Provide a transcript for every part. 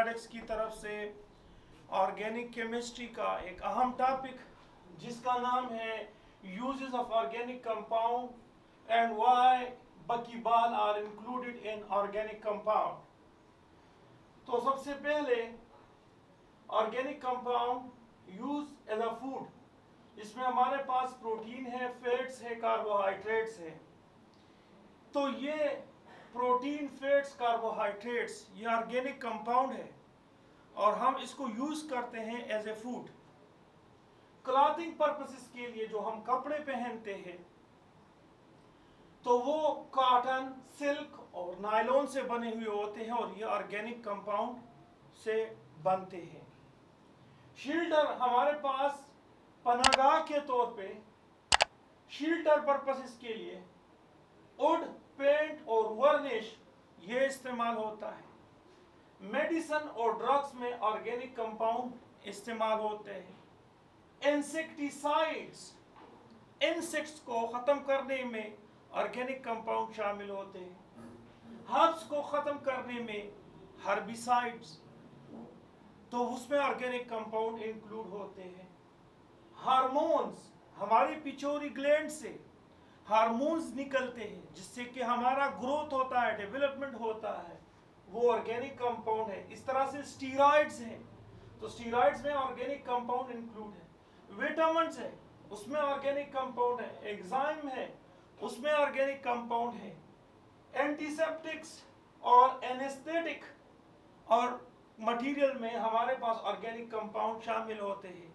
Mathematics की तरफ से ऑर्गेनिक केमिस्ट्री का एक अहम टॉपिक जिसका नाम है uses of organic compound and why buckyball are included in organic compound. तो सबसे पहले organic compound use as a food, इसमें हमारे पास प्रोटीन है, फैट्स है, कार्बोहाइड्रेट्स है। तो ये प्रोटीन, फैट्स, कार्बोहाइड्रेट्स ये ऑर्गेनिक कंपाउंड है और हम इसको यूज करते हैं as a food. Clothing purposes के लिए जो हम कपड़े पहनते हैं तो वो कॉटन, सिल्क और नायलॉन से बने हुए होते हैं और ये ऑर्गेनिक कंपाउंड से बनते हैं। शील्डर हमारे पास पनाहगाह के तौर पे शील्डर पर्पसेस के लिए वुड, पेंट और वर्निश ये इस्तेमाल होता है। मेडिसिन और ड्रग्स में ऑर्गेनिक कंपाउंड इस्तेमाल होते हैं। इंसेक्टिसाइड्स, इंसेक्ट्स को ख़त्म करने में ऑर्गेनिक कंपाउंड शामिल होते हैं। हर्ब्स को ख़त्म करने में हर्बिसाइड्स, तो उसमें ऑर्गेनिक कंपाउंड इंक्लूड होते हैं। हार्मोन्स, हमारी पिट्यूटरी ग्लैंड से हार्मोन्स निकलते हैं जिससे कि हमारा ग्रोथ होता है, डेवलपमेंट होता है, वो ऑर्गेनिक कंपाउंड है। इस तरह से स्टीरॉइड्स हैं, तो स्टीरॉइड्स में ऑर्गेनिक कंपाउंड इंक्लूड है। विटामिन्स है, उसमें ऑर्गेनिक कंपाउंड है। एंजाइम है, उसमें ऑर्गेनिक कंपाउंड है। एंटीसेप्टिक्स और एनेस्थेटिक और मटेरियल में हमारे पास ऑर्गेनिक कंपाउंड शामिल होते हैं।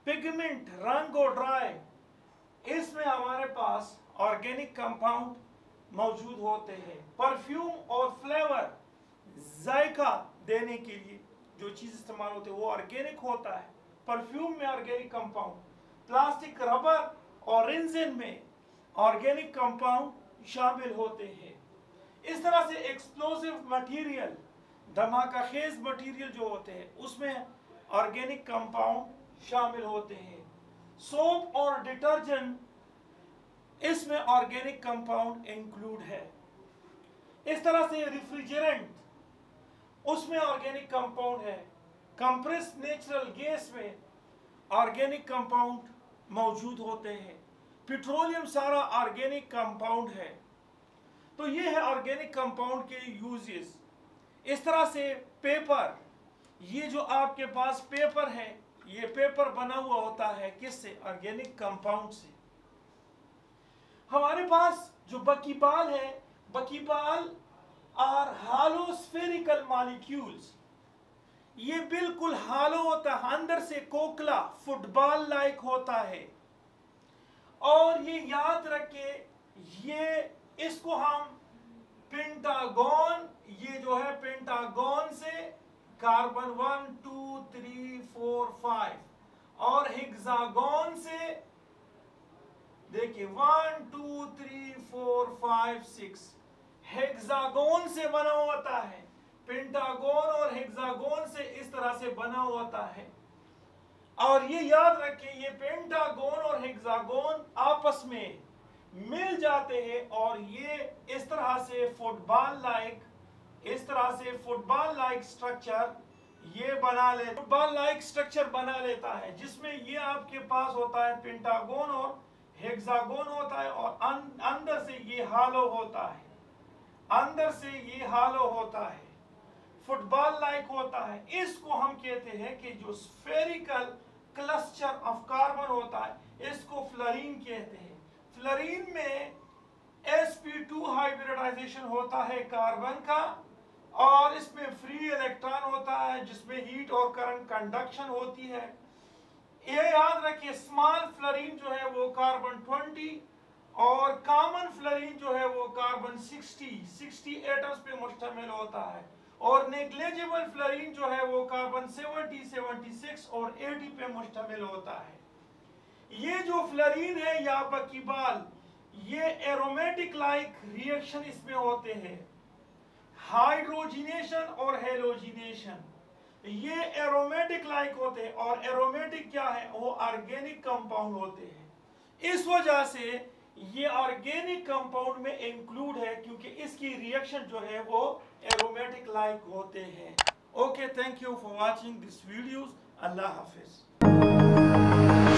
पिगमेंट, रंग और ड्राई, इसमें हमारे पास ऑर्गेनिक कंपाउंड मौजूद होते हैं। परफ्यूम और फ्लेवर, जायका देने के लिए जो चीज़ इस्तेमाल होते हैं वो ऑर्गेनिक होता है। परफ्यूम में ऑर्गेनिक कंपाउंड। प्लास्टिक, रबर और रेजिन में ऑर्गेनिक कंपाउंड शामिल होते हैं। इस तरह से एक्सप्लोसिव मटेरियल, धमाकाखेज मटेरियल जो होते हैं उसमें ऑर्गेनिक कंपाउंड शामिल होते हैं। सोप और डिटर्जेंट, इसमें ऑर्गेनिक कंपाउंड इंक्लूड है। इस तरह से रेफ्रिजरेंट, उसमें ऑर्गेनिक कंपाउंड है। कंप्रेस्ड नेचुरल गैस में ऑर्गेनिक कंपाउंड मौजूद होते हैं। पेट्रोलियम सारा ऑर्गेनिक कंपाउंड है। तो ये है ऑर्गेनिक कंपाउंड के यूजेस। इस तरह से पेपर, ये जो आपके पास पेपर है, ये पेपर बना हुआ होता है किससे? ऑर्गेनिक कंपाउंड से। हमारे पास जो बकीबाल है, बकीबाल आर हालो स्फेरिकल मॉलिक्यूल्स, ये बिल्कुल हालो होता है, अंदर से कोकला, फुटबॉल लाइक होता है। और ये याद रखे, ये इसको हम पेंटागन, ये जो है पेंटागन से कार्बन 1 2 3 4 5 और हेक्सागन से देखिए 1 2 3 4 5 6 हेक्सागन से बना होता है। पेंटागन और हेक्सागन से इस तरह से बना होता है। और ये याद रखें, ये पेंटागन और हेक्सागन आपस में मिल जाते हैं और ये इस तरह से फुटबॉल लाइक, इस तरह से फुटबॉल लाइक स्ट्रक्चर ये बना ले, फुटबॉल लाइक स्ट्रक्चर बना लेता है, जिसमें ये आपके पास होता है पेंटागन और हेक्सागन होता है और अंदर से ये हालो होता है, अंदर से ये हालो होता है, फुटबॉल लाइक होता है। इसको हम कहते हैं कि जो स्फेरिकल क्लस्टर ऑफ कार्बन होता है इसको फ्लोरीन कहते हैं। फ्लोरीन में sp2 हाइब्रिडाइजेशन होता है कार्बन का और इसमें फ्री इलेक्ट्रॉन होता है जिसमें हीट और करंट कंडक्शन होती है। ये याद रखिए, स्मॉल फ्लोरीन जो है वो कार्बन 20 और कॉमन फ्लोरीन जो है वो कार्बन 60 एटम्स पे मुश्तमिल होता है और नेग्लिजिबल फ्लोरीन जो है वो कार्बन 70, 76 और 80 पे मुश्तमिल होता है। ये जो फ्लोरीन है या बकीबाल, ये एरोमेटिक लाइक रिएक्शन इसमें होते हैं, हाइड्रोजिनेशन और हेलोजिनेशन, ये एरोमेटिक लाइक होते हैं और एरोमेटिक क्या है? वो ऑर्गेनिक कंपाउंड होते हैं। इस वजह से ये ऑर्गेनिक कंपाउंड में इंक्लूड है क्योंकि इसकी रिएक्शन जो है वो एरोमेटिक लाइक होते हैं। Okay, thank you for watching these videos. Allah Hafiz.